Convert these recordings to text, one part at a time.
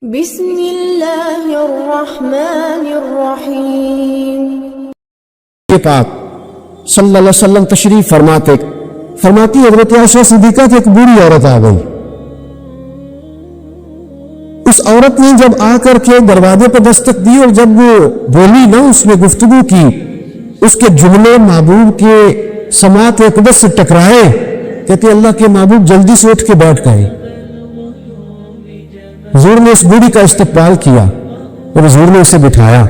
بسم اللہ الرحمن الرحیم۔ یہ پاک صلی اللہ علیہ وسلم تشریف فرماتی حضرت عائشہ صدیقہ کی ایک بوڑھی عورت آ گئی۔ اس عورت نے جب آ کر کے دروازے پہ دستک دی اور جب وہ بولی نا، اس میں گفتگو کی، اس کے جملے محبوب کے سماعت اقدس سے ٹکرائے، کہتے اللہ کے محبوب جلدی سے اٹھ کے بیٹھ گئے۔ حضور نے اس بوڑھی کا استقبال کیا اور حضور نے اسے بٹھایا۔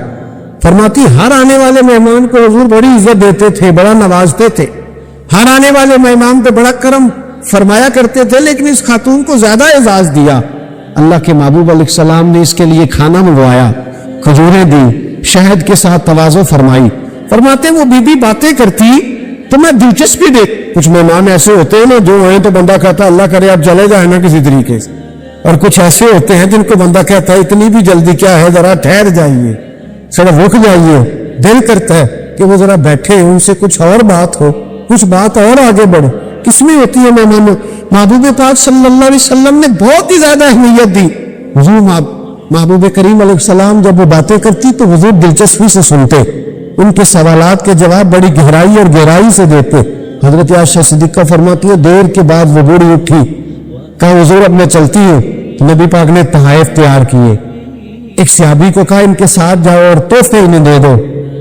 فرماتی ہر آنے والے مہمان کو حضور بڑی عزت دیتے تھے، بڑا نوازتے تھے، ہر آنے والے مہمان پہ بڑا کرم فرمایا کرتے تھے، لیکن اس خاتون کو زیادہ اعزاز دیا۔ اللہ کے محبوب علیہ السلام نے اس کے لیے کھانا منگوایا، کھجوریں دی، شہد کے ساتھ تواضع فرمائی۔ فرماتے وہ بی بی باتیں کرتی تو میں دلچسپی دیکھ۔ کچھ مہمان ایسے ہوتے ہیں نا جو ہیں تو بندہ کہتا اللہ کرے آپ چلے جائیں نا کسی طریقے سے، اور کچھ ایسے ہوتے ہیں جن کو بندہ کہتا ہے اتنی بھی جلدی کیا ہے، ذرا ٹھہر جائیے، ذرا رک جائیے۔ دل کرتا ہے کہ وہ ذرا بیٹھے، ان سے کچھ اور بات ہو، کچھ بات اور آگے بڑھے۔ کس میں ہوتی ہے مہمان؟ محبوب پاک صلی اللہ علیہ وسلم نے بہت ہی زیادہ اہمیت دی۔ حضور محبوب کریم علیہ السلام جب وہ باتیں کرتی تو حضور دلچسپی سے سنتے، ان کے سوالات کے جواب بڑی گہرائی اور گہرائی سے دیتے۔ حضرت عائشہ صدیقہ فرماتی ہے دیر کے بعد وہ بوڑھی اٹھی، کہا حضور اب میں چلتی ہوں۔ نبی پاک نے تحائف تیار کیے، ایک صحابی کو کہا ان کے ساتھ جاؤ اور تحفے انہیں دے دو۔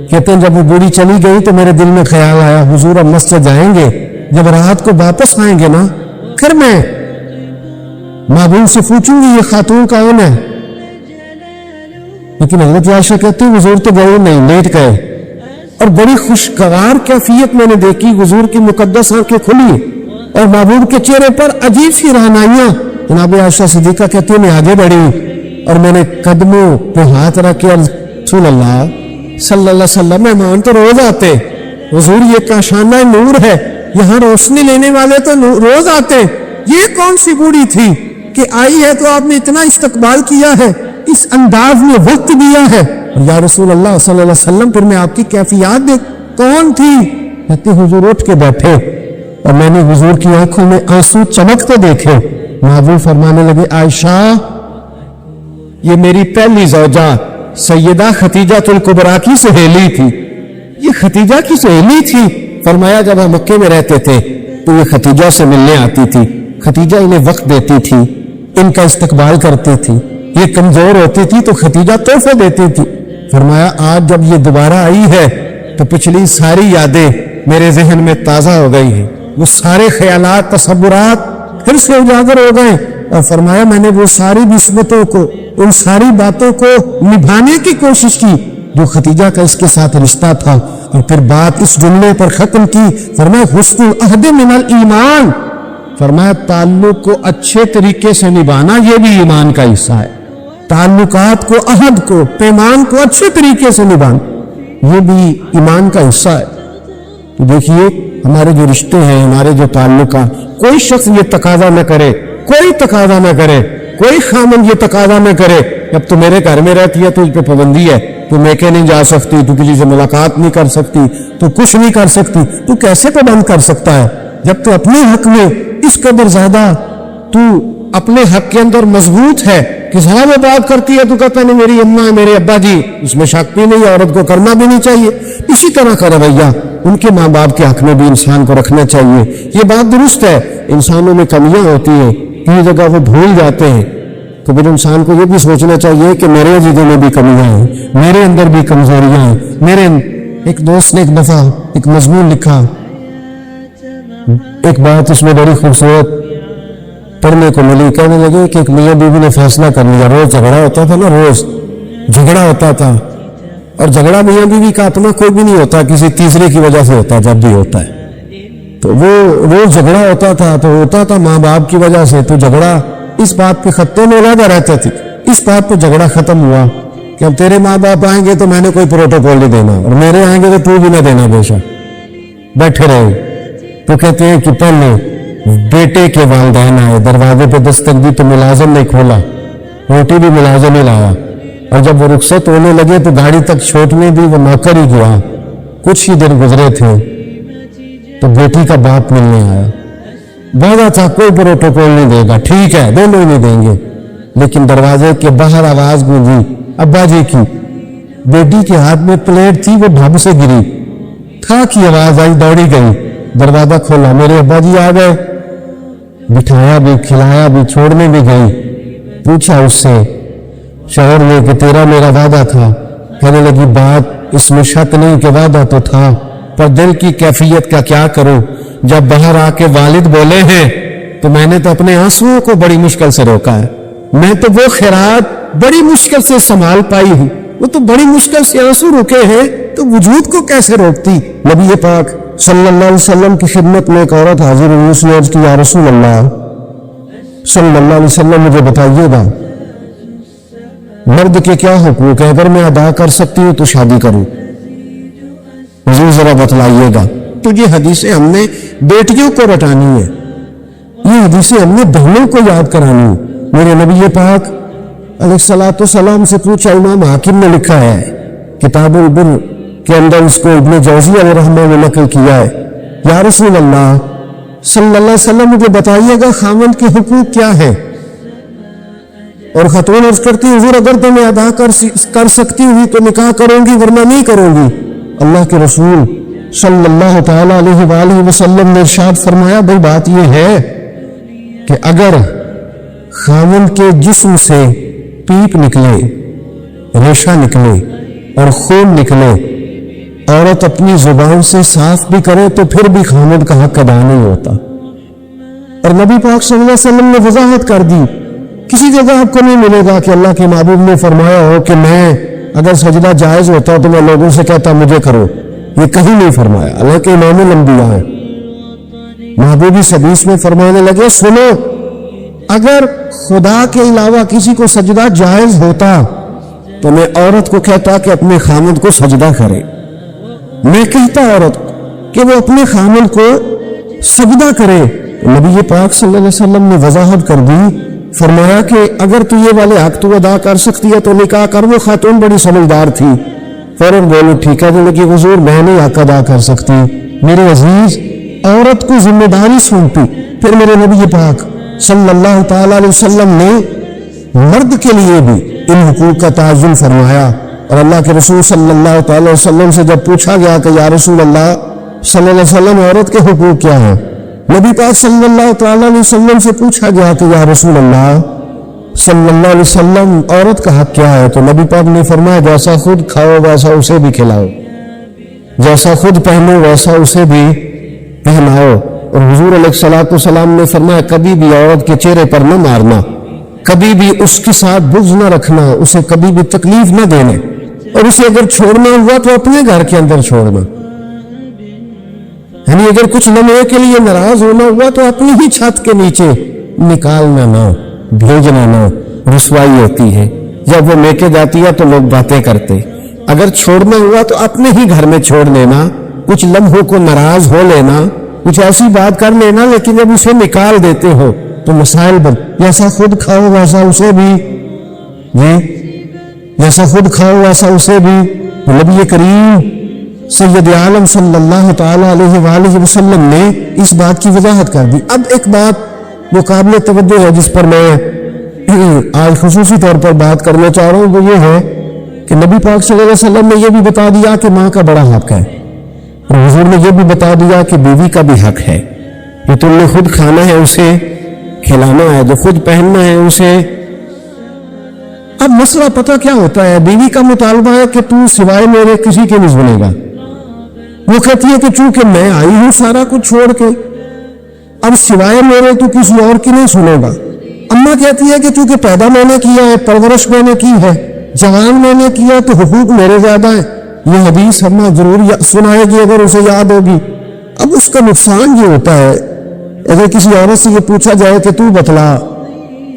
کہتے ہیں جب وہ بوڑھی چلی گئی تو میرے دل میں خیال آیا حضور اب مسجد جائیں گے، جب رات کو واپس آئیں گے نا پھر میں محبوب سے پوچھوں گی یہ خاتون کون ہے۔ لیکن حضرت عائشہ کہتے ہیں حضور تو گئے نہیں، لیٹ گئے، اور بڑی خوشگوار کیفیت میں نے دیکھی، حضور کی مقدس آنکھیں کھلی اور محبوب کے چہرے پر عجیب سی رہنائیاں۔ جناب عائشہ صدیقہ کہتی ہے میں آگے بڑھی اور میں نے قدموں پہ ہاتھ رکھ کے رسول اللہ صلی اللہ علیہ وسلم مہمان تو روز آتے، حضور یہ کاشانہ نور ہے، یہاں روشنی لینے والے تو روز آتے، یہ کون سی بوڑھی تھی کہ آئی ہے تو آپ نے اتنا استقبال کیا ہے، اس انداز میں وقت دیا ہے۔ یا رسول اللہ صلی اللہ علیہ وسلم پھر میں آپ کی کیفیات دیکھ کون تھی؟ کہتے حضور اٹھ کے بیٹھے اور میں نے حضور کی آنکھوں میں آنسو چمکتے دیکھے۔ محبوب فرمانے لگے عائشہ یہ میری پہلی زوجہ سیدہ خدیجہ الکبریٰ کی سہیلی تھی۔ یہ خدیجہ کی سہیلی تھی؟ فرمایا جب ہم مکے میں رہتے تھے تو یہ خدیجہ سے ملنے آتی تھی، خدیجہ انہیں وقت دیتی تھی، ان کا استقبال کرتی تھی، یہ کمزور ہوتی تھی تو خدیجہ تحفے دیتی تھی۔ فرمایا آج جب یہ دوبارہ آئی ہے تو پچھلی ساری یادیں میرے ذہن میں تازہ ہو گئی ہیں، وہ سارے خیالات تصورات پھر سے اجاگر ہو گئے، اور فرمایا میں نے وہ ساری نسبتوں کو، ان ساری باتوں کو نبھانے کی کوشش کی جو خدیجہ کا اس کے ساتھ رشتہ تھا، اور پھر بات اس جملے پر ختم کی۔ فرمایا حسن العہد من الایمان، فرمایا تعلق کو اچھے طریقے سے نبھانا یہ بھی ایمان کا حصہ ہے، تعلقات کو، عہد کو، پیمان کو اچھے طریقے سے نبھانا یہ بھی ایمان کا حصہ ہے۔ تو دیکھیے ہمارے جو رشتے ہیں، ہمارے جو تعلقات، کوئی شخص یہ تقاضا نہ کرے، کوئی تقاضا نہ کرے، کوئی خامن یہ تقاضا نہ کرے اب تو میرے گھر میں رہتی ہے تو اس پہ پابندی ہے، تو میکے نہیں جا سکتی، تو کسی سے ملاقات نہیں کر سکتی، تو کچھ نہیں کر سکتی۔ تو کیسے پابند کر سکتا ہے جب تو اپنے حق میں اس قدر زیادہ تو اپنے حق کے اندر مضبوط ہے کہ ذرا وہ بات کرتی ہے تو کہتا نہیں میری اماں ہے، میرے ابا جی، اس میں شک بھی نہیں، عورت کو کرنا بھی نہیں چاہیے۔ اسی طرح کا رویہ ان کے ماں باپ کے حق میں بھی انسان کو رکھنا چاہیے۔ یہ بات درست ہے انسانوں میں کمیاں ہوتی ہیں، کئی جگہ وہ بھول جاتے ہیں، تو پھر انسان کو یہ بھی سوچنا چاہیے کہ میرے عزیزوں میں بھی کمیاں ہیں، میرے اندر بھی کمزوریاں ہیں۔ میرے ایک دوست نے ایک دفعہ ایک مضمون لکھا، ایک بات اس میں بڑی خوبصورت پڑھنے کو ملی، کہنے لگے کہ ایک میاں بیوی نے فیصلہ کر لیا، روز جھگڑا ہوتا تھا نا، روز جھگڑا ہوتا تھا، اور جھگڑا میاں بیوی کا اپنا کوئی بھی نہیں ہوتا، کسی تیسرے کی وجہ سے ہوتا ہے، جب بھی ہوتا ہے تو وہ روز جھگڑا ہوتا تھا، تو ہوتا تھا ماں باپ کی وجہ سے، تو جھگڑا اس بات پہ خطے میں علیحدہ رہتے تھے، اس بات پہ جھگڑا ختم ہوا کہ اب تیرے ماں باپ آئیں گے تو میں نے کوئی پروٹوکول نہیں دینا، اور میرے آئیں گے تو تو بھی نہ دینا، بے شک بیٹھے رہے۔ تو کہتے ہیں کہ پہلے بیٹے کے والدین آئے، دروازے پہ دستک دی تو ملازم نے کھولا، روٹی بھی ملازم ہی لایا، اور جب وہ رخصت ہونے لگے تو گاڑی تک چھوٹنے دی، وہ نوکر ہی گیا۔ کچھ ہی دن گزرے تھے تو بیٹی کا باپ ملنے آیا، وعدہ تھا کوئی پروٹوکول نہیں دے گا، ٹھیک ہے دونوں ہی نہیں دیں گے۔ لیکن دروازے کے باہر آواز گونجی ابا جی کی. بیٹی کے ہاتھ میں پلیٹ تھی، وہ ڈھب سے گری. تھا کی آواز آئی، دوڑی گئی، دروازہ کھولا، میرے ابا جی آ گئے. بٹھایا بھی، کھلایا بھی، چھوڑنے بھی گئی. پوچھا اس سے شوہر نے کہ تیرا میرا وعدہ تھا. کہنے لگی بات اس میں شک نہیں کہ وعدہ تو تھا، پر دل کی کیفیت کا کیا کروں. جب باہر آ کے والد بولے ہیں تو میں نے تو اپنے آنسوؤں کو بڑی مشکل سے روکا ہے. میں تو وہ خیرات بڑی مشکل سے سنبھال پائی ہوں، وہ تو بڑی مشکل سے آنسو روکے ہیں، تو وجود کو کیسے روکتی. نبی پاک صلی اللہ علیہ وسلم کی خدمت میں ایک عورت حاضر ہوئی. اس نے عرض کی یا رسول اللہ صلی اللہ علیہ وسلم مجھے بتائیے گا مرد کے کیا حقوق ہیں، اگر میں ادا کر سکتی ہوں تو شادی کروں. حضور ذرا بتلائیے گا. تو یہ حدیثیں ہم نے بیٹیوں کو رٹانی ہے، یہ حدیثیں ہم نے بہنوں کو یاد کرانی ہے. میرے نبی پاک علیہ الصلوۃ والسلام سے پوچھا، امام حاکم نے لکھا ہے کتاب البر کے اندر، اس کو ابن جوزی علیہ رحمہ نے نقل کیا ہے. یا رسول اللہ صلی اللہ علیہ وسلم مجھے بتائیے گا خاوند کے حقوق کیا ہے. اور خاتون عرض کرتی حضور اگر تو میں ادا کر سکتی ہوئی تو نکاح کروں گی، ورنہ نہیں کروں گی. اللہ کے رسول صلی اللہ تعالی علیہ وآلہ وسلم نے ارشاد فرمایا بھئی بات یہ ہے کہ اگر خاوند کے جسم سے پیپ نکلے، ریشہ نکلے اور خون نکلے، عورت اپنی زبان سے صاف بھی کرے تو پھر بھی خاوند کا حق ادا نہیں ہوتا. اور نبی پاک صلی اللہ علیہ وسلم نے وضاحت کر دی. کسی جگہ آپ کو نہیں ملے گا کہ اللہ کے محبوب نے فرمایا ہو کہ میں اگر سجدہ جائز ہوتا تو میں لوگوں سے کہتا مجھے کرو. یہ کہیں نہیں فرمایا. اللہ کے امام الانبیاء ہیں، محبوب اس حدیث میں فرمانے لگے سنو اگر خدا کے علاوہ کسی کو سجدہ جائز ہوتا تو میں عورت کو کہتا کہ اپنے خامد کو سجدہ کرے. میں کہتا عورت کہ وہ اپنے خامد کو سجدہ کرے. نبی پاک صلی اللہ علیہ وسلم نے وضاحت کر دی، فرمایا کہ اگر تو یہ والے حق تو ادا کر سکتی ہے تو نکاح کر. وہ خاتون بڑی سمجھدار تھی، فوراً بولو ٹھیک ہے. بولے کہ حضور میں نہیں حق ادا کر سکتی. میرے عزیز عورت کو ذمہ داری سونپی. پھر میرے نبی پاک صلی اللہ تعالی علیہ وسلم نے مرد کے لیے بھی ان حقوق کا تعین فرمایا. اور اللہ کے رسول صلی اللہ تعالی علیہ وسلم سے جب پوچھا گیا کہ یا رسول اللہ صلی اللہ علیہ وسلم عورت کے حقوق کیا ہیں، نبی پاک صلی اللہ تعالی علیہ وسلم سے پوچھا گیا کہ یا رسول اللہ صلی اللہ علیہ وسلم عورت کا حق کیا ہے، تو نبی پاک نے فرمایا جیسا خود کھاؤ ویسا اسے بھی کھلاؤ، جیسا خود پہنو ویسا اسے بھی پہناؤ. اور حضور علیہ الصلوۃ والسلام نے فرمایا کبھی بھی عورت کے چہرے پر نہ مارنا، کبھی بھی اس کے ساتھ بغض نہ رکھنا، اسے کبھی بھی تکلیف نہ دینے، اور اسے اگر چھوڑنا ہوا تو اپنے گھر کے اندر چھوڑنا. یعنی اگر کچھ لمحے کے لیے ناراض ہونا ہوا تو اپنی ہی چھت کے نیچے نکالنا نہ، بھیجنا نہ. رسوائی ہوتی ہے جب وہ لے کے جاتی ہے تو لوگ باتیں کرتے. اگر چھوڑنا ہوا تو اپنے ہی گھر میں چھوڑ لینا، کچھ لمحوں کو ناراض ہو لینا، کچھ ایسی بات کر لینا، لیکن جب اسے نکال دیتے ہو تو مسائل بن. جیسا خود کھاؤ ویسا اسے بھی، جیسا خود کھاؤ ویسا اسے بھی. نبی کریم سید عالم صلی اللہ تعالی علیہ وآلہ وسلم نے اس بات کی وضاحت کر دی. اب ایک بات وہ قابل توجہ ہے جس پر میں آج خصوصی طور پر بات کرنا چاہ رہا ہوں، وہ یہ ہے کہ نبی پاک صلی اللہ علیہ وسلم نے یہ بھی بتا دیا کہ ماں کا بڑا حق ہے، اور حضور نے یہ بھی بتا دیا کہ بیوی کا بھی حق ہے. جو تم نے خود کھانا ہے اسے کھلانا ہے، جو خود پہننا ہے اسے. اب مسئلہ پتہ کیا ہوتا ہے، بیوی کا مطالبہ ہے کہ تو سوائے میرے کسی کے نہیں سنے گا. وہ کہتی ہے کہ چونکہ میں آئی ہوں سارا کچھ چھوڑ کے، اب سوائے میرے تو کسی اور کی نہیں سنے گا. اماں کہتی ہے کہ چونکہ پیدا میں نے کیا ہے، پرورش میں نے کی ہے، جوان میں نے کیا، تو حقوق میرے زیادہ ہیں. یہ حدیث اماں ضرور سنائے گی اگر اسے یاد ہوگی. اب اس کا نقصان یہ ہوتا ہے اگر کسی عورت سے یہ پوچھا جائے کہ تو بتلا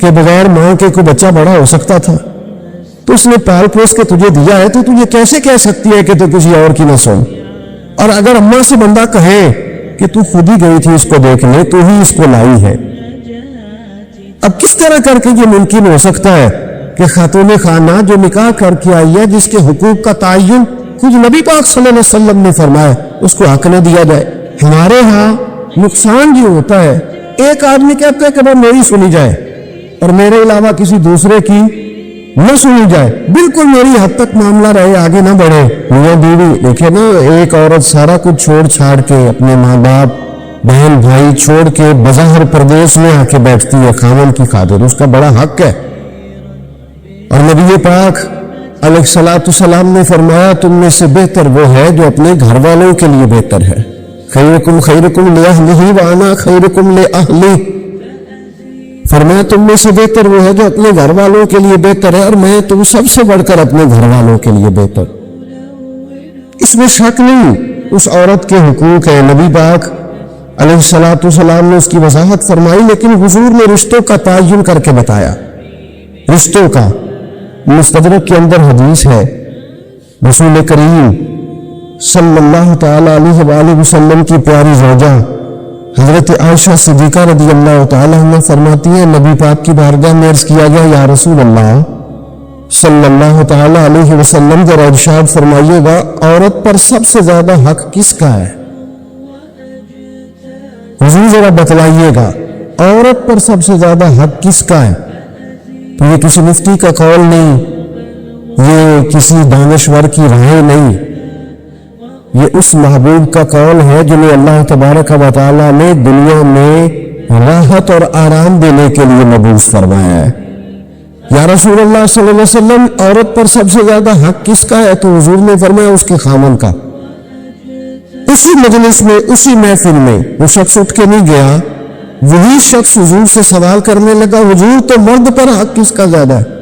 کہ بغیر ماں کے کوئی بچہ بڑا ہو سکتا تھا، تو اس نے پال پوس کے تجھے دیا ہے، تو تجھے کیسے کہہ سکتی ہے کہ تو کسی اور کی نہ سن. اور اگر اماں سے بندہ کہے کہ تو خود ہی گئی تھی اس کو دیکھنے، تو ہی اس کو لائی ہے، اب کس طرح کر کے یہ ممکن ہو سکتا ہے کہ خاتون خانہ جو نکاح کر کے آئی ہے، جس کے حقوق کا تعین خود نبی پاک صلی اللہ علیہ وسلم نے فرمایا، اس کو حق نہ دیا جائے. ہمارے ہاں نقصان یہ ہوتا ہے، ایک آدمی کہتا ہے کہ وہ میری سنی جائے، اور میرے علاوہ کسی دوسرے کی نہ سنی جائے، بالکل میری حد تک معاملہ رہے، آگے نہ بڑھے۔ میاں بیوی دیکھیں نا، ایک عورت سارا کچھ چھوڑ چھاڑ کے، اپنے ماں باپ بہن بھائی چھوڑ کے بظاہر پردیس میں آ کے بیٹھتی ہے خاوند کی خاطر، اس کا بڑا حق ہے۔ اور نبی پاک علیہ الصلوۃ والسلام نے فرمایا تم میں سے بہتر وہ ہے جو اپنے گھر والوں کے لیے بہتر ہے۔ خیرکم خیرکم لأہلہ وانا خیرکم لأہلی، فرمایا تم میں سے بہتر وہ ہے جو اپنے گھر والوں کے لیے بہتر ہے، اور میں تم سب سے بڑھ کر اپنے گھر والوں کے لیے بہتر۔ اس میں شک نہیں، اس عورت کے حقوق ہیں، نبی پاک علیہ الصلوۃ والسلام نے اس کی وضاحت فرمائی، لیکن حضور نے رشتوں کا تعین کر کے بتایا۔ رشتوں کا مستدرک کے اندر حدیث ہے، رسول کریم صلی اللہ تعالی علیہ وآلہ وسلم کی پیاری زوجہ حضرت عائشہ صدیقہ رضی اللہ تعالی عنہ فرماتی ہیں نبی پاک کی بارگاہ میں عرض کیا گیا یا رسول اللہ صلی اللہ تعالی علیہ وسلم ذرا ارشاد فرمائیے گا عورت پر سب سے زیادہ حق کس کا ہے؟ حضور ذرا بتلائیے گا عورت پر سب سے زیادہ حق کس کا ہے؟ تو یہ کسی مفتی کا قول نہیں، یہ کسی دانشور کی رائے نہیں، یہ اس محبوب کا قول ہے جنہیں اللہ تبارک و تعالی نے دنیا میں راحت اور آرام دینے کے لیے مبعوث فرمایا ہے۔ یا رسول اللہ صلی اللہ علیہ وسلم عورت پر سب سے زیادہ حق کس کا ہے؟ تو حضور نے فرمایا اس کے خامن کا۔ اسی مجلس میں، اسی محفل میں وہ شخص اٹھ کے نہیں گیا، وہی شخص حضور سے سوال کرنے لگا حضور تو مرد پر حق کس کا زیادہ ہے؟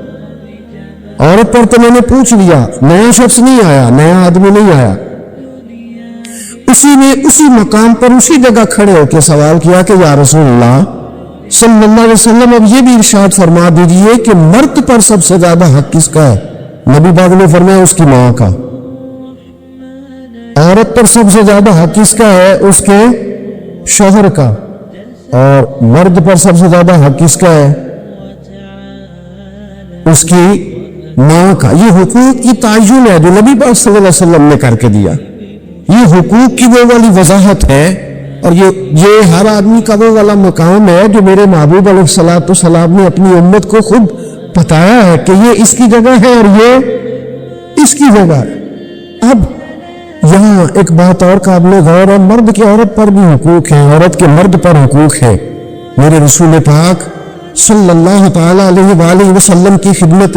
عورت پر تو میں نے پوچھ لیا، نیا شخص نہیں آیا، نیا آدمی نہیں آیا۔ اسی نے اسی مقام پر اسی جگہ کھڑے ہو کے سوال کیا کہ یا رسول اللہ صلی اللہ علیہ وسلم اب یہ بھی ارشاد فرما دیجئے کہ مرد پر سب سے زیادہ حق کس کا ہے؟ نبی پاک نے فرمایا اس کی ماں کا۔ عورت پر سب سے زیادہ حق کس کا ہے؟ اس کے شوہر کا۔ اور مرد پر سب سے زیادہ حق کس کا ہے؟ اس کی ماں کا۔ یہ حقوق کی تعین ہے جو نبی پاک صلی اللہ علیہ وسلم نے کر کے دیا، یہ حقوق کی وہ والی وضاحت ہے، اور یہ ہر آدمی کا وہ والا مقام ہے جو میرے محبوب علیہ الصلوۃ والسلام نے اپنی امت کو خود بتایا ہے کہ یہ اس کی جگہ ہے اور یہ اس کی جگہ ہے۔ اب یہاں ایک بات اور قابل غور ہے، مرد کی عورت پر بھی حقوق ہیں، عورت کے مرد پر حقوق ہے۔ میرے رسول پاک صلی اللہ تعالی علیہ وآلہ وسلم کی خدمت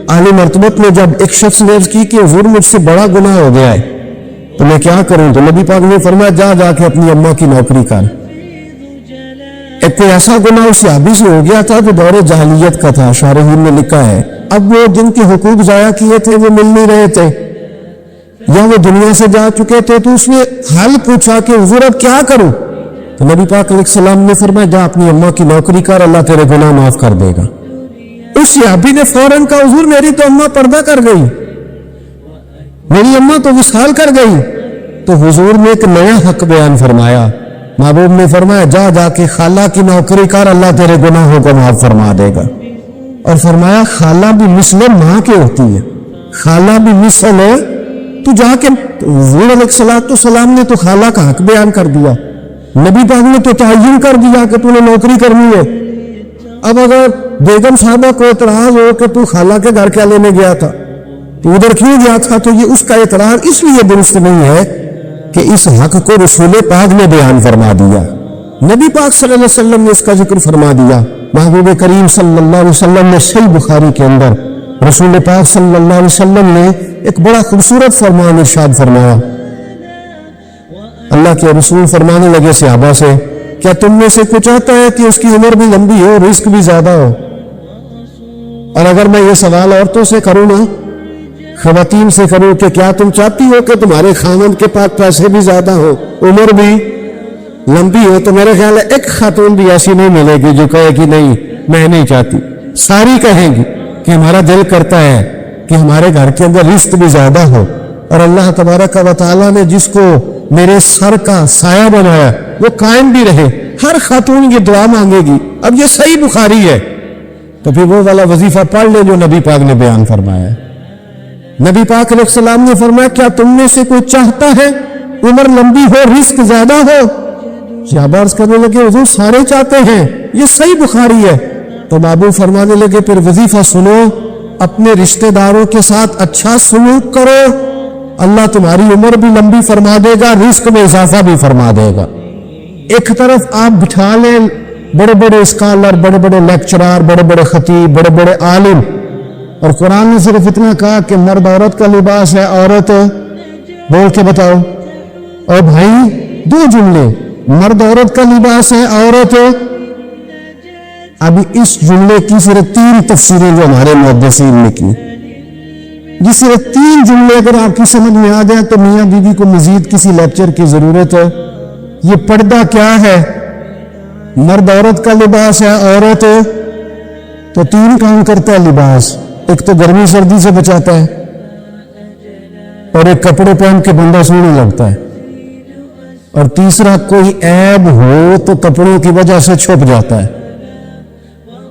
عالی مرتبت میں جب ایک شخص نے عرض کی کہ حضور مجھ سے بڑا گناہ ہو گیا ہے تو میں کیا کروں، تو نبی پاک نے فرمایا جا کے اپنی اماں کی نوکری کر۔ ایک کوئی ایسا گناہ اس صحابی سے ہو گیا تھا جو دور جاہلیت کا تھا، شارحین نے لکھا ہے، اب وہ جن کے حقوق ضائع کیے تھے وہ مل نہیں رہے تھے یا وہ دنیا سے جا چکے تھے، تو اس نے حل پوچھا کہ حضور اب کیا کروں، تو نبی پاک علیہ السلام نے فرمایا جا اپنی اماں کی نوکری کر، اللہ تیرے گناہ معاف کر دے گا۔ اس صحابی نے فوراً کہا حضور میری تو اماں پردہ کر گئی، میری اماں تو وصال کر گئی۔ تو حضور نے ایک نیا حق بیان فرمایا، محبوب نے فرمایا جا کے خالہ کی نوکری کر، اللہ تیرے گناہوں کو معاف فرما دے گا۔ اور فرمایا خالہ بھی مثل ماں کے ہوتی ہے، خالہ بھی مثل ہے، تو جا کے حضور علیہ الصلوۃ والسلام نے تو خالہ کا حق بیان کر دیا، نبی پاک نے تو تعین کر دیا کہ تو نے نوکری کرنی ہے۔ اب اگر بیگم صاحبہ کو اعتراض ہو کہ تو خالہ کے گھر کیا لینے گیا تھا، تو ادھر کیوں گیا تھا، تو یہ اس کا اعتراض اس لیے درست نہیں ہے کہ اس حق کو رسول پاک نے بیان فرما دیا، نبی پاک صلی اللہ علیہ وسلم نے اس کا ذکر فرما دیا۔ محبوب کریم صلی اللہ علیہ وسلم نے صحیح بخاری کے اندر رسول پاک صلی اللہ علیہ وسلم نے ایک بڑا خوبصورت فرمان ارشاد فرمایا۔ اللہ کے رسول فرمانے لگے صحابہ سے کیا تم میں سے کوئی چاہتا ہے کہ اس کی عمر بھی لمبی ہو، رزق بھی زیادہ ہو؟ اور اگر میں یہ سوال عورتوں سے کروں نا، خواتین سے کروں کہ کیا تم چاہتی ہو کہ تمہارے خاوند کے پاس پیسے بھی زیادہ ہو، عمر بھی لمبی ہو، تو میرے خیال ہے ایک خاتون بھی ایسی نہیں ملے گی جو کہے کہ نہیں میں نہیں چاہتی، ساری کہیں گی کہ ہمارا دل کرتا ہے کہ ہمارے گھر کے اندر رزق بھی زیادہ ہو، اور اللہ تبارک و تعالیٰ نے جس کو میرے سر کا سایہ بنایا وہ قائم بھی رہے۔ ہر خاتون یہ دعا مانگے گی۔ اب یہ صحیح بخاری ہے تو پھر وہ والا وظیفہ پڑھ لے جو نبی پاک نے بیان فرمایا ہے۔ نبی پاک علیہ السلام نے فرمایا کیا تم میں سے کوئی چاہتا ہے عمر لمبی ہو، رزق زیادہ ہو؟ صحابہ عرض کرنے لگے حضور سارے چاہتے ہیں، یہ صحیح بخاری ہے۔ تو محبوب فرمانے لگے پھر وظیفہ سنو، اپنے رشتہ داروں کے ساتھ اچھا سلوک کرو، اللہ تمہاری عمر بھی لمبی فرما دے گا، رزق میں اضافہ بھی فرما دے گا۔ ایک طرف آپ بٹھا لیں بڑے بڑے اسکالر، بڑے بڑے لیکچرار، بڑے بڑے خطیب، بڑے بڑے عالم، اور قرآن نے صرف اتنا کہا کہ مرد عورت کا لباس ہے، عورت بول کے بتاؤ۔ اور بھائی دو جملے، مرد عورت کا لباس ہے، عورت۔ ابھی اس جملے کی صرف 3 تفسیریں جو ہمارے محدثین نے کی، یہ صرف 3 جملے اگر آپ کی سمجھ میں آ جائیں تو میاں بیوی کو مزید کسی لیکچر کی ضرورت ہے۔ یہ پردہ کیا ہے؟ مرد عورت کا لباس ہے، عورت تو 3 کام کرتا ہے لباس، ایک تو گرمی سردی سے بچاتا ہے، اور ایک کپڑے پہن کے بندہ سونے لگتا ہے، اور تیسرا کوئی عیب ہو تو کپڑوں کی وجہ سے چھپ جاتا ہے۔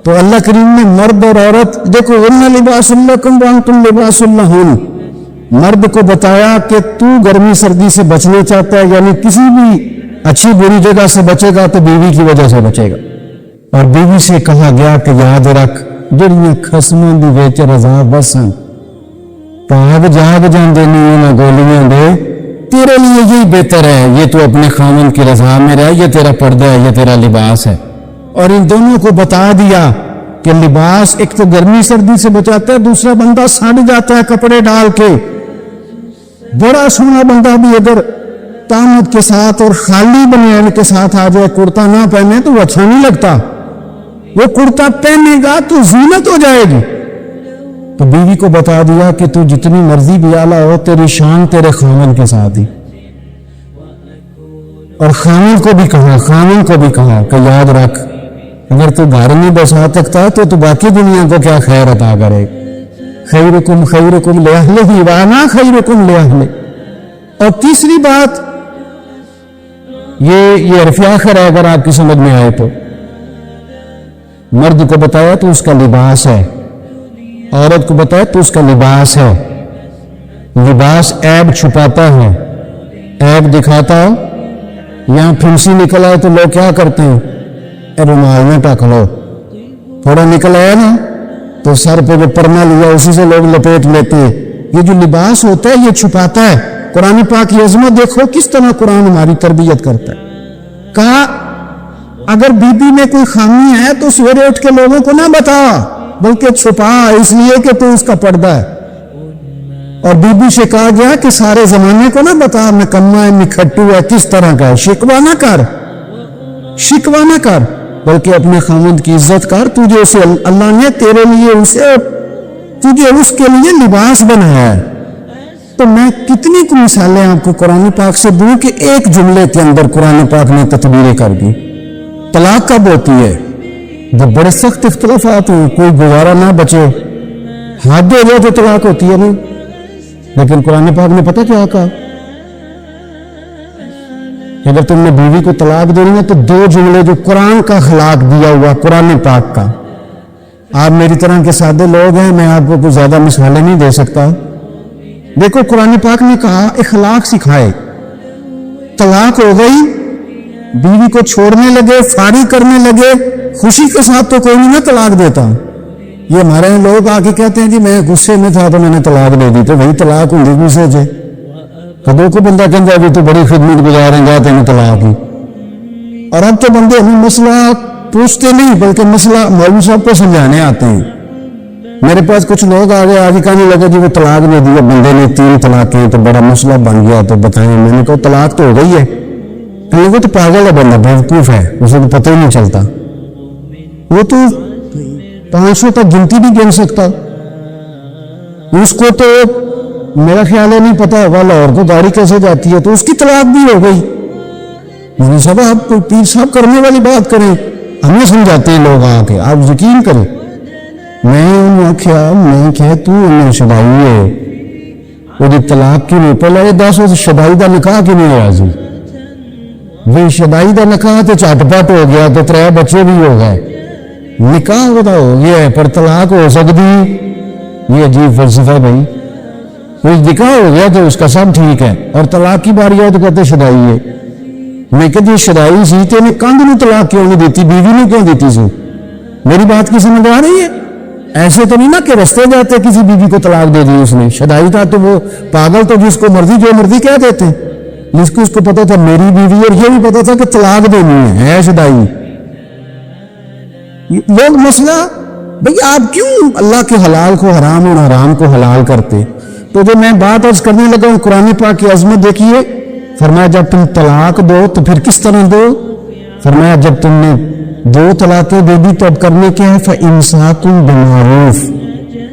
تو اللہ کریم نے مرد اور عورت، دیکھو وَإِنَّ لِبَاسٌ لَكُمْ وَأَنْتُمْ لِبَاسٌ لَهُنَّ، مرد کو بتایا کہ تو گرمی سردی سے بچنا چاہتا ہے، یعنی کسی بھی اچھی بری جگہ سے بچے گا تو بیوی کی وجہ سے بچے گا، اور بیوی سے کہا گیا کہ یاد رکھ جڑیاں خسموں دی وچ رضا بسن، پاگ جاگ جاندے نہیں نہ گولیاں دے، تیرے لیے یہی بہتر ہے، یہ تو اپنے خامن کی رضا میں رہ، یہ تیرا پردہ ہے، یہ تیرا لباس ہے۔ اور ان دونوں کو بتا دیا کہ لباس ایک تو گرمی سردی سے بچاتا ہے، دوسرا بندہ سڑ جاتا ہے کپڑے ڈال کے، بڑا سونا بندہ بھی اگر طامت کے ساتھ اور خالی بنیان کے ساتھ آ جائے، کرتا نہ پہنے تو وہ اچھا نہیں لگتا، وہ کرتا پہنے گا تو زینت ہو جائے گی۔ تو بیوی کو بتا دیا کہ تو جتنی مرضی بھی اعلیٰ ہو، تیری شان تیرے خامن کے ساتھ ہی، اور خامن کو بھی کہا کہ یاد رکھ اگر تو گھر نہیں بسا سکتا تو باقی دنیا کو کیا خیر عطا کرے، خیرکم خیرکم لأہلہ وانا خیرکم لأہلہ۔ اور تیسری بات یہ عرف آخر ہے، اگر آپ کی سمجھ میں آئے تو مرد کو بتایا تو اس کا لباس ہے، عورت کو بتایا تو اس کا لباس ہے۔ لباس عیب چھپاتا ہے، عیب دکھاتا ہو، یہاں پھنسی نکل آئے تو لوگ کیا کرتے ہیں، رومال میں ٹک لو، تھوڑا نکل آیا نا تو سر پہ جو پرنا لیا اسی سے لوگ لپیٹ لیتے ہیں۔ یہ جو لباس ہوتا ہے یہ چھپاتا ہے۔ قرآن پاک کی عظمت دیکھو کس طرح قرآن ہماری تربیت کرتا ہے۔ کہا اگر بی بی میں کوئی خامی ہے تو سویرے اٹھ کے لوگوں کو نہ بتا، بلکہ چھپا، اس لیے کہ تو اس کا پردہ ہے۔ اور بی بی سے کہا گیا کہ سارے زمانے کو نہ بتا نکما ہے، نکھٹو ہے، کس طرح کا ہے، شکوہ نہ کر، بلکہ اپنے خامد کی عزت کر، تجھے اسے اللہ نے تیرے لیے تجھے اس کے لیے لباس بنایا ہے۔ تو میں کتنی کو مثالیں آپ کو قرآن پاک سے دوں کہ ایک جملے کے اندر قرآن پاک نے تدبیریں کر دی۔ طلاق کب ہوتی ہے؟ جب بڑے سخت اختلافات ہوں، کوئی گزارا نہ بچے، حد ہو جائے تو طلاق ہوتی ہے نہیں، لیکن قرآن پاک نے پتہ کیا کہا، اگر تم نے بیوی کو طلاق دینی ہے تو 2 جملے جو قرآن کا اخلاق دیا ہوا، قرآن پاک کا۔ آپ میری طرح کے سادے لوگ ہیں، میں آپ کو کچھ زیادہ مثالیں نہیں دے سکتا۔ دیکھو قرآن پاک نے کہا اخلاق سکھائے، طلاق ہو گئی، بیوی کو چھوڑنے لگے، فارغ کرنے لگے، خوشی کے ساتھ تو کوئی نہیں طلاق دیتا۔ یہ ہمارے لوگ آ کے کہتے ہیں جی میں غصے میں تھا تو میں نے طلاق دے دی، تو وہی طلاق ہوں گی غصے سے۔ کدو کو بندہ کہتا ہے ابھی تو بڑی خدمت گزاریں گا تینوں طلاق ہی۔ اور اب تو بندے ہمیں مسئلہ پوچھتے نہیں بلکہ مسئلہ مولوی صاحب کو سمجھانے آتے ہیں۔ میرے پاس کچھ لوگ آگے آگے کہنے لگے جی وہ طلاق دے دیا بندے نے، 3 طلاقیں تو بڑا مسئلہ بن گیا، تو بتائیں۔ میں نے کہا طلاق تو ہو گئی ہے، وہ تو پاگل ہے بندہ، بیوقوف ہے، اسے تو پتہ ہی نہیں چلتا، وہ تو 500 تک گنتی بھی گن سکتا، اس کو تو میرا خیال ہے نہیں پتا لاہور کو گاڑی کیسے جاتی ہے، تو اس کی طلاق بھی ہو گئی۔ میں نے صاحب آپ کوئی پیر صاحب کرنے والی بات کریں، ہمیں سمجھاتے ہیں لوگ آ کے، آپ یقین کریں۔ میں کیا تو انہیں شدائی ہے، وہ طلاق کی نہیں پہلے 10 شدائی دا نکاح کی نہیں ہوا جی، وہ شدائی دا نکاح تو چٹپٹ ہو گیا، تو 3 بچے بھی ہو گئے، نکاح ودا ہو گیا ہے، پر طلاق ہو سکتی، یہ عجیب فلسفہ بھائی۔ وہ نکاح ہو گیا تو اس کا سب ٹھیک ہے، اور طلاق کی باری ہے تو کہتے شدائی ہے۔ میں کہتی شدائی سی تے نے کندھ نے طلاق کیوں نہیں دیتی، بیوی نے کیوں دیتی سی؟ میری بات کی سمجھ آ رہی ہے؟ ایسے تو نہیں نا کہ رستے جاتے کسی بیوی کو طلاق دے دی اس نے، شدائی تھا تو وہ پاگل تو جس کو مرضی جو مرضی کہہ دیتے، جس کو اس کو پتا تھا میری بیوی، اور یہ بھی پتا تھا کہ طلاق دینی ہے شدائی۔ لوگ مسئلہ بھئی آپ کیوں اللہ کے حلال کو حرام اور حرام کو حلال کرتے؟ تو جو میں بات عرض کرنے لگا ہوں، قرآن پاک کی عظمت دیکھیے، فرمایا جب تم طلاق دو تو پھر کس طرح دو؟ فرمایا جب تم نے 2 طلاقیں دے دی تو اب کرنے کیا ہے؟ فَإِمْسَاكٌ بِمَعْرُوفٍ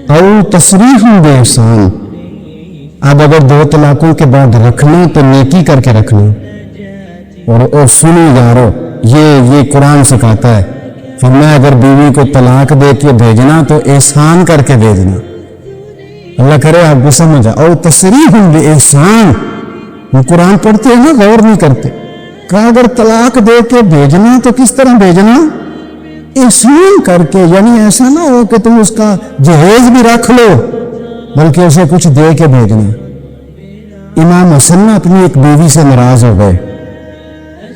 أَوْ تَسْرِيحٌ بِإِحْسَانٍ۔ اب اگر 2 طلاقوں کے بعد رکھنا تو نیکی کر کے رکھنا، اور سنو یارو، یہ قرآن سکھاتا ہے۔ فرمایا اگر بیوی کو طلاق دے کے بھیجنا تو احسان کر کے بھیجنا، اللہ کرے آپ کو سمجھا۔ اور تصریح بِإِحْسَان، وہ قرآن پڑھتے ہیں نا، غور نہیں کرتے، کہا اگر طلاق دے کے بھیجنا تو کس طرح بھیجنا؟ احسان کر کے، یعنی ایسا نہ ہو کہ تم اس کا جہیز بھی رکھ لو، بلکہ اسے کچھ دے کے بھیجنا۔ امام حسن اپنی ایک بیوی سے ناراض ہو گئے،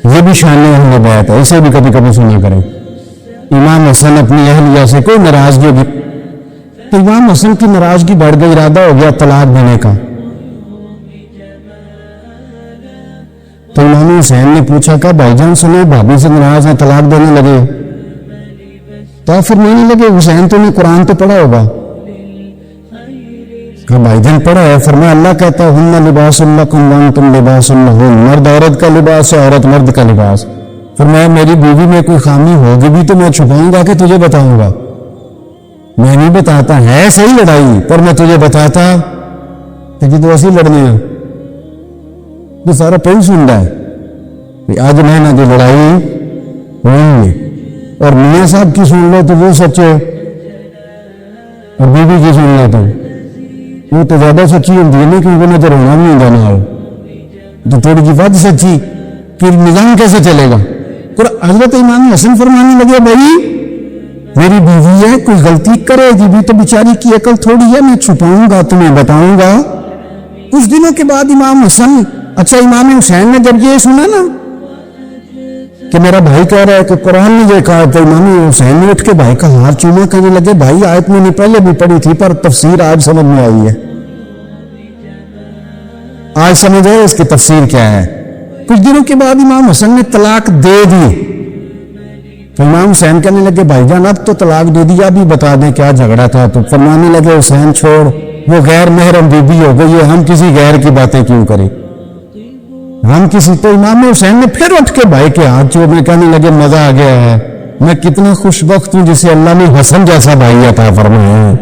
یہ بھی شان اہل بیت ہے، اسے بھی کبھی کبھی سنا کریں۔ امام حسن اپنی اہلیہ سے کوئی ناراضگی ہوگی تو امام حسن کی ناراضگی بڑھ گئی، ارادہ ہو گیا طلاق دینے کا۔ تو امام حسین نے پوچھا کہ بھائی جان سنو، بھابھی سے ناراض ہیں، طلاق دینے لگے؟ تو آپ فرمانے لگے حسین تو نے قرآن تو پڑھا ہوگا؟ کہا بھائی جان پڑھا ہے۔ فرمایا اللہ کہتا ہے ہن لباس لکم وانتم لباس لہن، مرد عورت کا لباس ہے، عورت مرد کا لباس۔ فرمایا میری بیوی میں کوئی خامی ہوگی بھی تو میں چھپاؤں گا کہ تجھے بتاؤں گا؟ میں نہیں بتاتا، ہے صحیح لڑائی پر میں تجھے بتاتا کہ جی تو ایسی لڑنے ہیں تو سارا پہل سن رہا ہے۔ آج میں نہ جو لڑائی ہوئی ہے، اور میاں صاحب کی سن لو تو وہ سچے، اور بیوی کی سن لو تو وہ تو زیادہ سچی ہوتی ہے نا، کیونکہ نظر ہونا بھی نہیں جانا ہو تو تھوڑی جی ود سچی، پھر نظام کیسے چلے گا؟ حضرت امام حسن فرمانے لگے بھائی میری بیوی ہے، کوئی غلطی کرے گی بھی تو بیچاری کی عقل تھوڑی ہے، میں چھپاؤں گا تمہیں بتاؤں گا۔ کچھ دنوں کے بعد امام حسن، اچھا امام حسین نے جب یہ سنا نا کہ میرا بھائی کہہ رہا ہے کہ قرآن نے یہ کہا، تو امام حسین نے اٹھ کے بھائی کا ہاتھ چوما کہنے لگے بھائی آیت میں نے پہلے بھی پڑھی تھی پر تفسیر آج سمجھ میں آئی ہے، آج سمجھ آئے اس کی تفسیر کیا ہے۔ کچھ دنوں کے بعد امام حسن نے طلاق دے دی، تو امام حسین کہنے لگے بھائی جان اب تو طلاق دے دیا، بھی بتا دیں کیا جھگڑا تھا؟ تو فرمانے لگے حسین چھوڑ، وہ غیر محرم بیوی ہو گئی ہے، ہم کسی غیر کی باتیں کیوں کریں، ہم کسی۔ تو امام حسین نے پھر اٹھ کے بھائی کے ہاتھ چومے کہنے لگے مزہ آ گیا ہے، میں کتنا خوش بخت ہوں جسے اللہ نے حسن جیسا بھائی عطا فرمایا ہے۔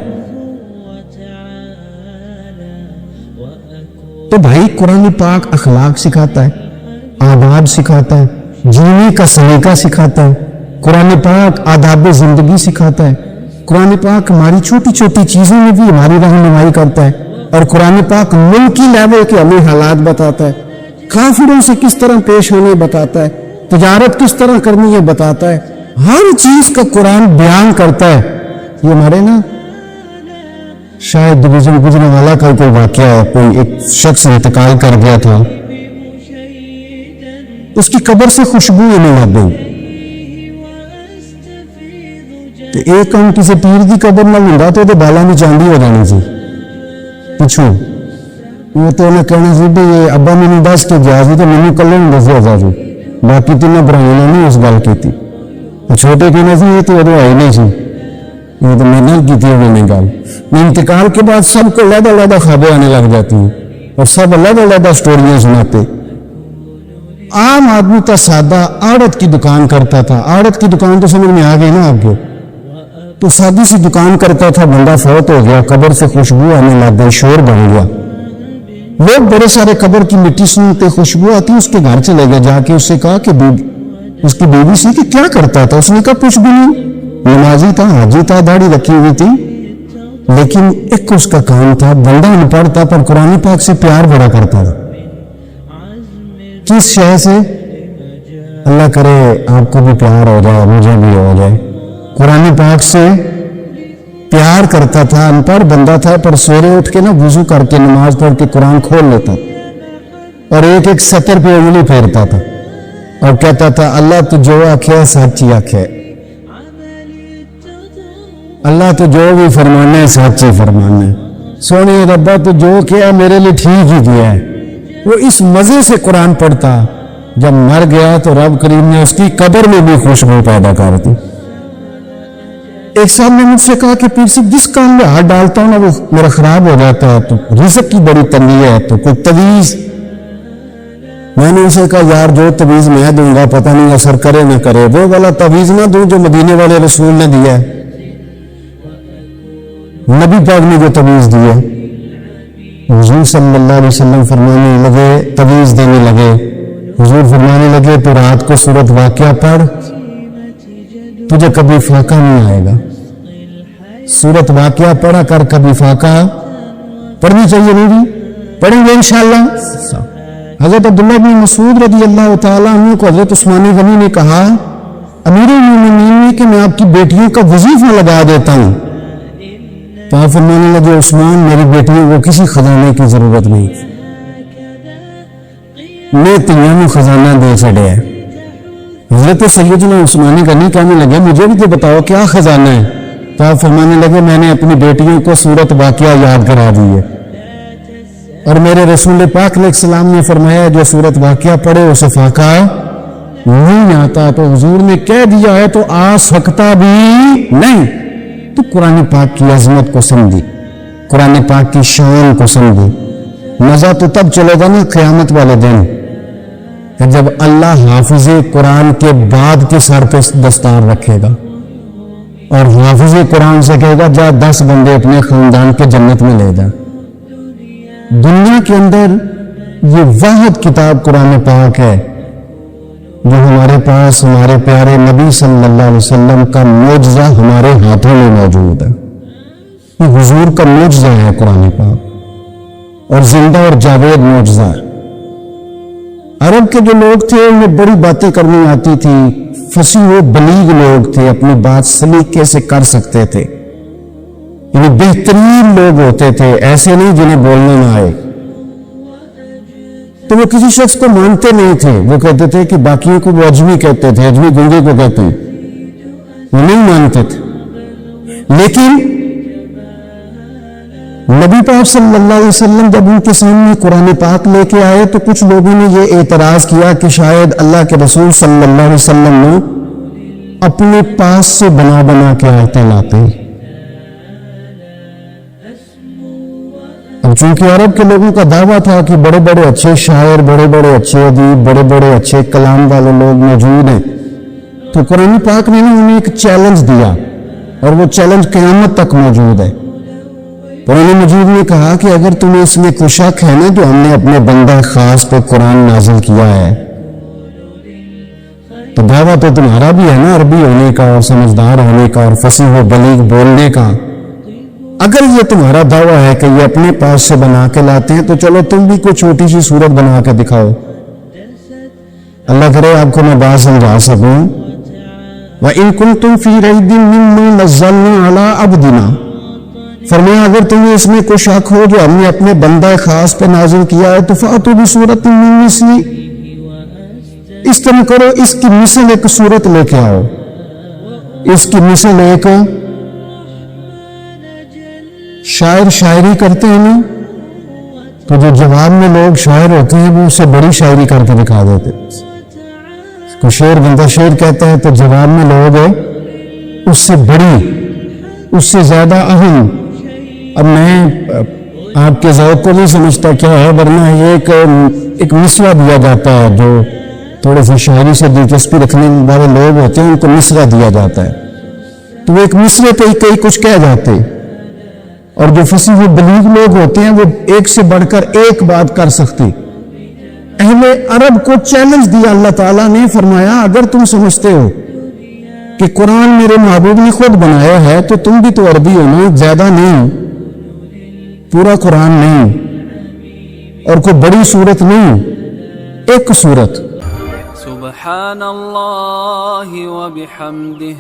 تو بھائی قرآن پاک اخلاق سکھاتا ہے، آداب سکھاتا ہے، جینے کا سلیقہ سکھاتا ہے، قرآن پاک آداب زندگی سکھاتا ہے، قرآن پاک ہماری چھوٹی چھوٹی چیزوں میں بھی ہماری رہنمائی کرتا ہے، اور قرآن پاک ملکی لیول کے ہمیں حالات بتاتا ہے، کافروں سے کس طرح پیش ہونے بتاتا ہے، تجارت کس طرح کرنی ہے بتاتا ہے، ہر چیز کا قرآن بیان کرتا ہے۔ یہ ہمارے نا شاید ڈویژن گزرنے والا کا کوئی واقعہ ہے، کوئی ایک شخص انتقال کر گیا تھا، اس کی قبر سے خوشبو آنے لگ گئی، تو ایک کام کسی پیر کی قبر نہ ہوں تو بالا میں چاندی ہو جانی سی پچھو، وہ تو انہیں کہنا سی بھی یہ ابا میں نے دس کے گیا سی تو میں نے کلے نہیں دسیا جا سی، باقی تین برائیاں نہیں اس گل کی تھی، چھوٹے کہنا سی یہ تو ادو آئی نہیں سی، یہ تو میں کی تھی انہوں نے گل۔ انتقال کے بعد سب کو علیحدہ علیحدہ خوابیں آنے لگ جاتی ہیں اور سب علیحدہ علیحدہ سٹوریاں سناتے۔ عام آدمی تا سادہ آڑت کی دکان کرتا تھا، آڑت کی دکان تو سمجھ میں آ گئی نا آپ کو، تو سادی سی دکان کرتا تھا، بندہ فوت ہو گیا، قبر سے خوشبو آنے لگ گئی، شور بن گیا، لوگ بڑے سارے قبر کی مٹی سنتے، خوشبو آتی، اس کے گھر چلے گئے، جا کے اس سے کہا کہ اس کی بیوی سے کہ کیا کرتا تھا؟ اس نے کہا کچھ بھی نہیں، نمازی تھا، حاجی تھا، داڑھی رکھی ہوئی تھی، لیکن ایک اس کا کام تھا، بندہ ان پڑھ تھا پر قرآن پاک سے پیار بڑا کرتا تھا۔ کس شے سے؟ اللہ کرے آپ کو بھی پیار ہو جائے، مجھے بھی ہو جائے، قرآن پاک سے پیار کرتا تھا، ان پڑھ بندہ تھا پر سویرے اٹھ کے نا وضو کر کے نماز پڑھ کے قرآن کھول لیتا اور ایک ایک سطر پہ انگلی پھیرتا تھا اور کہتا تھا اللہ تو جو آکھے سچ ہی آکھے، اللہ تو جو بھی فرمانا ہے سچ ہی فرمانا ہے. سونے ربا تو جو کیا میرے لیے ٹھیک ہی کیا ہے. وہ اس مزے سے قرآن پڑھتا، جب مر گیا تو رب کریم نے اس کی قبر میں بھی خوشبو پیدا کر دی. ایک صاحب نے مجھ سے کہا کہ پیر صاحب جس کام میں ہاتھ ڈالتا ہوں نا وہ میرا خراب ہو جاتا ہے، تو رزق کی بڑی تنگی ہے، تو کوئی تویز. میں نے اسے کہا یار جو تویز میں دوں گا پتہ نہیں اثر کرے نہ کرے، وہ والا تویز نہ دوں جو مدینے والے رسول نے دیا ہے. نبی پاک نے جو تویز دی ہے، حضور صلی اللہ علیہ وسلم فرمانے لگے، تویز دینے لگے. حضور فرمانے لگے تو رات کو سورۃ واقعہ پڑھ، تجھے کبھی فاقہ نہیں آئے گا. سورۃ واقعہ پڑھا کر، کبھی فاقہ پڑھنی چاہیے نہیں، پڑھیں گے انشاءاللہ. حضرت عبداللہ بن مسعود رضی اللہ تعالیٰ عنہ کو حضرت عثمان غنی نے کہا امیر المومنین نے کہ میں آپ کی بیٹیوں کا وظیفہ لگا دیتا ہوں. تو آپ فرمانے لگے عثمان میری بیٹیوں کو کسی خزانے کی ضرورت نہیں، میں تیانوں خزانہ دے چڑھے ہے. حضرت سیدنا عثمان غنی کہنے لگے مجھے بھی تو بتاؤ کیا خزانہ ہے. تو آپ فرمانے لگے میں نے اپنی بیٹیوں کو سورۃ واقعہ یاد کرا دی ہے، اور میرے رسول پاک علیہ السلام نے فرمایا جو سورۃ واقعہ پڑھے اسے فاقہ نہیں آتا. تو حضور نے کہہ دیا ہے تو آ سکتا بھی نہیں. تو قرآن پاک کی عظمت کو سمجھی، قرآن پاک کی شان کو سمجھی. مزہ تو تب چلے گا نا قیامت والے دن کہ جب اللہ حافظ قرآن کے بعد کے سر پہ دستار رکھے گا اور حافظ قرآن سے کہے گا جا 10 بندے اپنے خاندان کے جنت میں لے جا. دنیا کے اندر یہ واحد کتاب قرآن پاک ہے جو ہمارے پاس ہمارے پیارے نبی صلی اللہ علیہ وسلم کا معجزہ ہمارے ہاتھوں میں موجود ہے. یہ حضور کا معجزہ ہے قرآن پاک، اور زندہ اور جاوید معجزہ ہے. عرب کے جو لوگ تھے انہیں بڑی باتیں کرنی آتی تھی، فصیح و بلیغ لوگ تھے، اپنی بات سلیقے سے کر سکتے تھے، یعنی بہترین لوگ ہوتے تھے، ایسے نہیں جنہیں بولنے نہ آئے. تو وہ کسی شخص کو مانتے نہیں تھے، وہ کہتے تھے کہ باقیوں کو وہ اجمی کہتے تھے، اجمی گنگے کو کہتے ہیں، وہ نہیں مانتے تھے. لیکن نبی پاک صلی اللہ علیہ وسلم جب ان کے سامنے قرآن پاک لے کے آئے تو کچھ لوگوں نے یہ اعتراض کیا کہ شاید اللہ کے رسول صلی اللہ علیہ وسلم نے اپنے پاس سے بنا بنا کے آیتیں لاتے. اب چونکہ عرب کے لوگوں کا دعویٰ تھا کہ بڑے بڑے اچھے شاعر، بڑے بڑے اچھے ادیب، بڑے بڑے اچھے کلام والے لوگ موجود ہیں، تو قرآن پاک نے انہیں ایک چیلنج دیا، اور وہ چیلنج قیامت تک موجود ہے. قرآن مجید نے کہا کہ اگر تمہیں اس میں کوئی شک ہے نا تو ہم نے اپنے بندہ خاص پہ قرآن نازل کیا ہے، تو دعویٰ تو تمہارا بھی ہے نا عربی ہونے کا اور سمجھدار ہونے کا اور فصیح و بلیغ بولنے کا. اگر یہ تمہارا دعویٰ ہے کہ یہ اپنے پاس سے بنا کے لاتے ہیں تو چلو تم بھی کوئی چھوٹی سی صورت بنا کے دکھاؤ. اللہ کرے آپ کو میں بات سمجھا سکوں. وَإِن كُنتُمْ فِي رَيْبٍ مِّمَّا نَزَّلْنَا عَلَىٰ عَبْدِنَا، فرمایا اگر تمہیں اس میں کوئی شک ہو جو ہم نے اپنے بندہ خاص پہ نازل کیا ہے تو فَأْتُوا بِسُورَةٍ مِّن مِّثْلِهِ، اس طرح کرو اس کی مثل ایک صورت لے کے آؤ. اس کی مثل ایک شاعر شاعری کرتے ہیں نا، تو جو جواب میں لوگ شاعر ہوتے ہیں وہ اس سے بڑی شاعری کر کے دکھا دیتے. کوئی شعر بندہ شعر کہتا ہے تو جواب میں لوگ اس سے بڑی، اس سے زیادہ اہم. اب میں آپ کے ذوق کو نہیں سمجھتا کیا ہے، ورنہ ایک مصرع دیا جاتا ہے جو تھوڑے سی شاعری سے دلچسپی رکھنے والے لوگ ہوتے ہیں ان کو مصرع دیا جاتا ہے، تو وہ ایک مصرع پہ ہی کئی کچھ کہہ جاتے ہیں. اور جو فصیح و بلیغ لوگ ہوتے ہیں وہ ایک سے بڑھ کر ایک بات کر سکتے. اہل عرب کو چیلنج دیا اللہ تعالیٰ نے، فرمایا اگر تم سمجھتے ہو کہ قرآن میرے محبوب نے خود بنایا ہے تو تم بھی تو عربی ہو نا، زیادہ نہیں، پورا قرآن نہیں اور کوئی بڑی صورت نہیں، ایک صورت. سبحان اللہ و بحمدہ